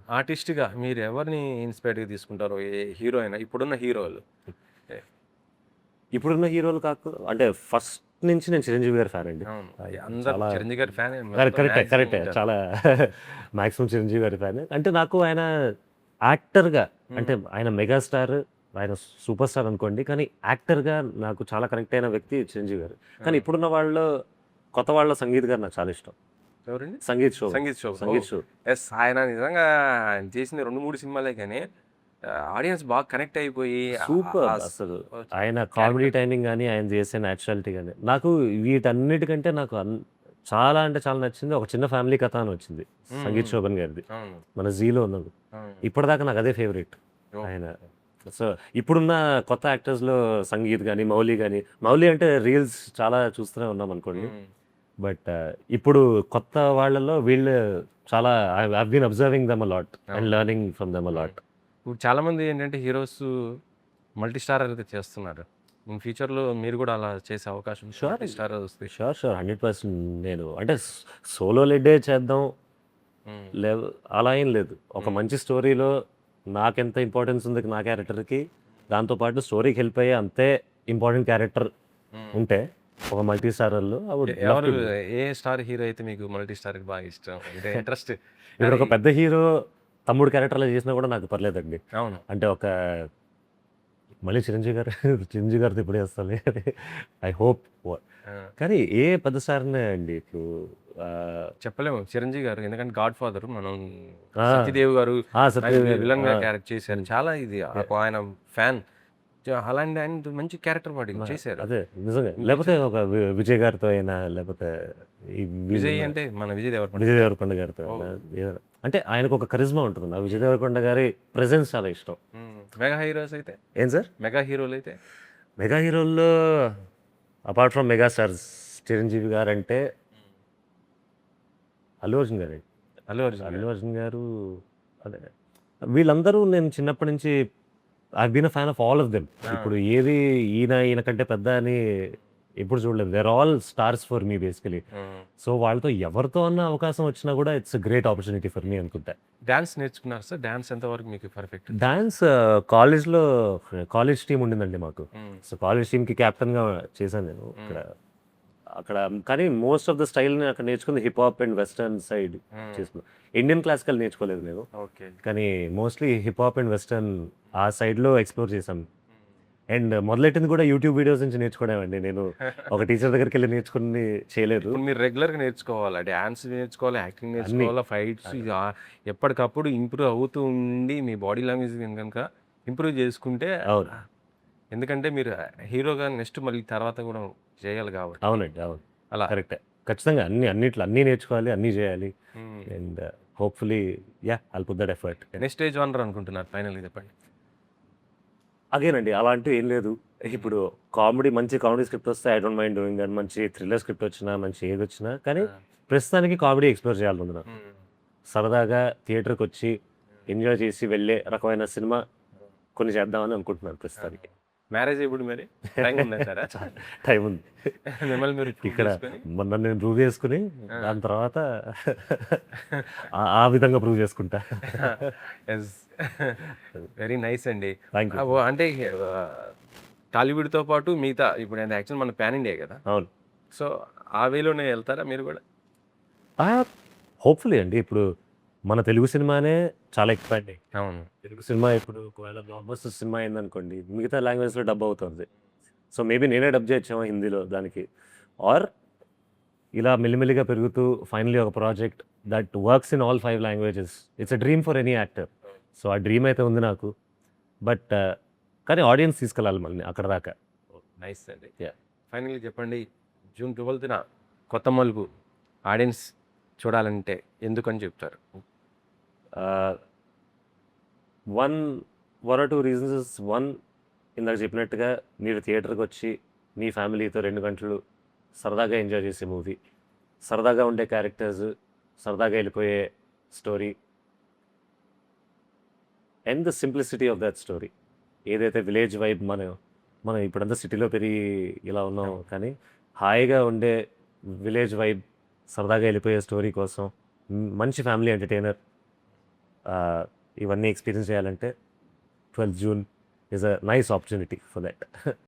ఆర్టిస్ట్‌గా మీరు ఎవరిని ఇన్‌స్పైర్డ్‌గా తీసుకుంటారు? ఏ హీరో అయినా ఇప్పుడున్న హీరోలు? ఎ ఇప్పుడున్న హీరోలు అంటే ఫస్ట్ నుంచి నేను 'చిరంజీవి' గారి ఫ్యాన్ అండి. అవును. అందరూ చాలా 'చిరంజీవి' గారి ఫ్యానే మొత్తం కరెక్టే. మాక్సిమం కరెక్టే. ఉంటారు. చాలా మాక్సిమం 'చిరంజీవి' గారి ఫ్యానే. అంటే నాకు ఆయన యాక్టర్‌గా అంటే హ్మ్. ఆయన మెగాస్టార్, ఆయన సూపర్ స్టార్ అనుకోండి. కానీ యాక్టర్‌గా నాకు చాలా కనెక్ట్ అయిన వ్యక్తి 'చిరంజీవి' గారు. కానీ ఆ! ఇప్పుడున్న వాళ్ళలో కొత్త వాళ్ళలో 'సంగీత్' గారు నాకు చాలా ఇష్టం. ఎవరండి? 'సంగీత్ శోభన్'. 'సంగీత్ శోభన్'. ఓహ్! 'సంగీత్ శోభన్' యెస్. ఆయన నిజంగా ఆయన చేసిన 2, 3 సినిమాలే గాని ఆడియన్స్ బాగా కనెక్ట్ అయిపోయి సూపర్బ్ ఆహ్, స్ అసలు. ఆహ్, ఆయన కామెడీ క్యారెక్టర్. టైమింగ్ గాని, ఆయన చేసే నేచురాలిటీ గాని. నాకు వీటన్నిటికంటే నాకు చాలా అంటే చాలా నచ్చింది 'ఒక చిన్న ఫ్యామిలీ కథ' అని వచ్చింది. హ్మ్. 'సంగీత్ హ్మ్. శోభన్' గారిది. అవును. మన 'జీలో' ఉన్నది. అవును. ఇప్పటిదాకా నాకు అదే ఫేవరెట్. ఆయన ఓకే. సో, ఇప్పుడున్న కొత్త యాక్టర్స్‌లో 'సంగీత్' గాని, 'మౌలి' గాని 'మౌలి' అంటే రీల్స్ చాలా చూస్తూనే ఉన్నామనుకోండి. హ్మ్. బట్ ఇప్పుడు కొత్త వాళ్ళలో వీళ్ళు చాలా I have been observing them a lot and అవును. Learning from them a hmm. Lot. ఇప్పుడు చాలామంది ఏంటంటే హీరోస్ మల్టీ స్టారర్ అయితే చేస్తున్నారు. ఇన్ ఫ్యూచర్‌లో మీరు గూడా అలా చేసే అవకాశం ఉందా? షూర్ మల్టీ అండి. స్టారర్ వస్తే? షూర్. 100% నేను అంటే సోలో లీడే చేద్దాం హ్మ్. అలా ఏం లేదు. ఒక హ్మ్. మంచి స్టోరీలో నాకెంత ఇంపార్టెన్స్ ఉంది నా క్యారెక్టర్‌కి, దాంతో పాటు స్టోరీకి హెల్ప్ అయ్యే అంతే ఇంపార్టెంట్ క్యారెక్టర్ హ్మ్. ఉంటే ఒక మల్టీ స్టారర్‌లో ఐ వుడ్ లవ్ ఎవరు to do. A star hero అయితే మీకు మల్టీ స్టార్‌కి బాగా ఇష్టం? అంటే ఇంట్రెస్ట్ ఇప్పుడు అది ఒక పెద్ద హీరో తమ్ముడు క్యారెక్టర్‌లో చేసినా కూడా నాకు పర్లేదండి. అవును. అంటే మళ్ళీ చిరంజీవి గారు చిరంజీవి గారితో ఎప్పుడు చేస్తాంలే ఐ హోప్. ఆ! కానీ ఏ పెద్ద స్టార్‌నే అండి ఇప్పుడు ఆహ్, చెప్పలేము 'చిరంజీవి' గారు ఎందుకంటే 'గాడ్ ఫాదర్' మనం ఆ! 'సత్యదేవ్' గారు ఆయన సత్యదేవ్ గారు. విలన్‌గా క్యారెక్ట్ చేశారు. హ్మ్. చాలా ఇది యాహ్! ఆయన ఫ్యాన్. అలాంటి ఆయనతో మంచి క్యారెక్టర్ పాడింది చేశారు. అదే నిజంగా. ఇన్ లేకపోతే ఫ్యూచర్ ఒక విజయ్ గారితో అయినా లేకపోతే ఈ విజయ్ వీళ్ళున్న అంటే మన విజయ్ దేవరకొండ విజయ్ గారా? దేవరకొండ గారితో అయినా ఓహ్! ఏదైనా అంటే ఆయనకు ఒక కరిజ్మా ఉంటుంది. నాకు విజయ్ హ్మ్. దేవరకొండ గారి ప్రెజెన్స్ చాలా ఇష్టం. హ్మ్. మెగా హీరోస్ అయితే? ఏం సార్? మెగా హీరోలైతే? మెగా హీరోల్లో apart from mega stars Chiranjeevi గారంటే హ్మ్. అల్లు అర్జున్ గారండి. అల్లు అర్జున్ అల్లు గారు. అర్జున్ గారు అదే వీళ్ళందరూ నేను చిన్నప్పటి నుంచి I have been a fan of all of them. ఆ! ఇప్పుడు ఏది ఈయన కంటే పెద్ద అని ఎప్పుడు చూడలేదు. They are all stars for me basically. Hmm. So, వాళ్ళతో ఎవరితో అన్న అవకాశం వచ్చినా కూడా it's a great opportunity for me అనుకుంటా. డాన్స్ నేర్చుకున్నారా సార్? డాన్స్ ఎంత వరకు మీకు పర్ఫెక్ట్? డాన్స్ కాలేజ్‌లో కాలేజ్ టీమ్ ఉండిందండి మాకు. హ్మ్. సో, కాలేజ్ టీమ్‌కి కెప్టెన్‌గా చేశాను నేను. హ్మ్. అక్కడ కానీ మోస్ట్ ఆఫ్ ద స్టైల్‌ని అక్కడ నేర్చుకుంది hip hop and western side హ్మ్. చేసుకున్నా. ఇండియన్ క్లాసికల్ నేర్చుకోలేదు నేను. ఓకే. కానీ mostly hip hop and western ఆ సైడ్‌లో ఎక్స్‌ప్లోర్ చేశాం. హ్మ్. అండ్ మొదలెట్టింది కూడా యూట్యూబ్ వీడియోస్ నుంచి నేర్చుకోవడమేనండి. నేను ఒక టీచర్ దగ్గరికెళ్లి నేర్చుకుంది చేయలేదు. ఇప్పుడు మీరు రెగ్యులర్‌గా నేర్చుకోవాలా. డాన్స్ నేర్చుకోవాలి, యాక్టింగ్ అన్నీ. నేర్చుకోవాలా, ఫైట్స్ ఆహ్, ఎప్పటికప్పుడు ఇంప్రూవ్ అవుతూ ఉండి మీ బాడీ లాంగ్వేజ్ గనుక ఇంప్రూవ్ చేసుకుంటే అవును. ఎందుకంటే మీరు హీరోగా నెక్స్ట్ మళ్ళీ తర్వాత కూడా చేయాలి కాబట్టి అవునండి. అవును. అలా. కరెక్టే. ఖచ్చితంగా అన్నీ నేర్చుకోవాలి. అన్నీ జేయాలి. Hmm. And hopefully I'll put that effort. Next stage winner అనుకుంటున్నారు ఫైనల్‌గా చెప్పండి. అగైన్ అండి అలాంటివి ఏం లేదు. హ్మ్. ఇప్పుడు మంచి కామెడీ స్క్రిప్ట్ వస్తే I don't mind doing that. మంచి థ్రిల్లర్ స్క్రిప్ట్ వచ్చినా, మంచి ఏదొచ్చినా కానీ ఆ! ప్రస్తుతానికి కామెడీ ఎక్స్‌ప్లోర్ చేయాలనుంది నాకు. హ్మ్. సరదాగా థియేటర్‌కొచ్చి హ్మ్. ఎంజాయ్ చేసి వెళ్ళే రకమైన సినిమా హ్మ్. కొన్ని చేద్దామని అనుకుంటున్నాను ఆహా! ప్రస్తుతానికి. మ్యారేజ్ ఎప్పుడు మరి? టైం ఉందంటారా? చా టైం ఉంది. మిమ్మల్ని మీరు ప్రూవ్ ఇక్కడ చేసుకొని నన్ను నేను ప్రూవ్ చేసుకొని ఆ! దాని తర్వాత ఆ విధంగా ప్రూవ్ చేసుకుంటా. యెస్. వెరీ నైస్ అండి. Thank you. అంటే టాలీవుడ్‌తో పాటు మిగతా ఇప్పుడు యాక్చువల్ మన పాన్ ఇండియా గదా! అవును. సో, ఆ వేలోనే ఎళ్తారా మీరు గూడా? ఆ! హోప్‌ఫుల్లీ అండి. ఇప్పుడు మన తెలుగు సినిమానే చాలా ఎక్స్‌పాండ్ అయ్యింది. అవును. తెలుగు సినిమా ఇప్పుడు ఒకవేళ బ్లాక్ బస్టర్ సినిమా అయిందనుకోండి, మిగతా లాంగ్వేజ్‌లో డబ్ అవుతుంది. సో, మేబీ నేనే డబ్ చేయొచ్చేమో హిందీలో దానికి. ఆర్ ఇలా మెల్లిమెల్లిగా పెరుగుతూ ఫైనల్లీ ఒక project that works in all 5 languages. It's a dream for any actor. So, ఆ డ్రీమ్ అయితే ఉంది నాకు. బట్ కానీ ఆడియన్స్ తీసుకెళ్ళాలి మనల్ని అక్కడి దాకా. ఓహ్! నైస్ అండి. యాహ్! ఫైనల్‌గా చెప్పండి. జూన్ 12న 'కొత్త మలుపు' ఆడియన్స్ చూడాలంటే ఎందుకని చెప్తారు? ఆహ్, one one or 2 reasons is ఇందాక చెప్పినట్టుగా మీరు థియేటర్‌కొచ్చి మీ ఫ్యామిలీతో 2 గంటలు సరదాగా ఎంజాయ్ చేసే మూవీ. సరదాగా ఉండే క్యారెక్టర్స్, సరదాగా ఎళ్ళిపోయే story and the simplicity of that story. ఏదైతే విలేజ్ వైబ్ మనం ఇప్పుడంతా సిటీలో పెరిగి ఇలా ఉన్నాం అవును. కానీ, హాయిగా ఉండే విలేజ్ వైబ్, సరదాగా ఎళ్ళిపోయే స్టోరీ కోసం మంచి ఫ్యామిలీ ఎంటర్‌టైనర్ ఇవన్నీ ఎక్స్పీరియన్స్ చేయాలంటే 12th June is a nice opportunity for that.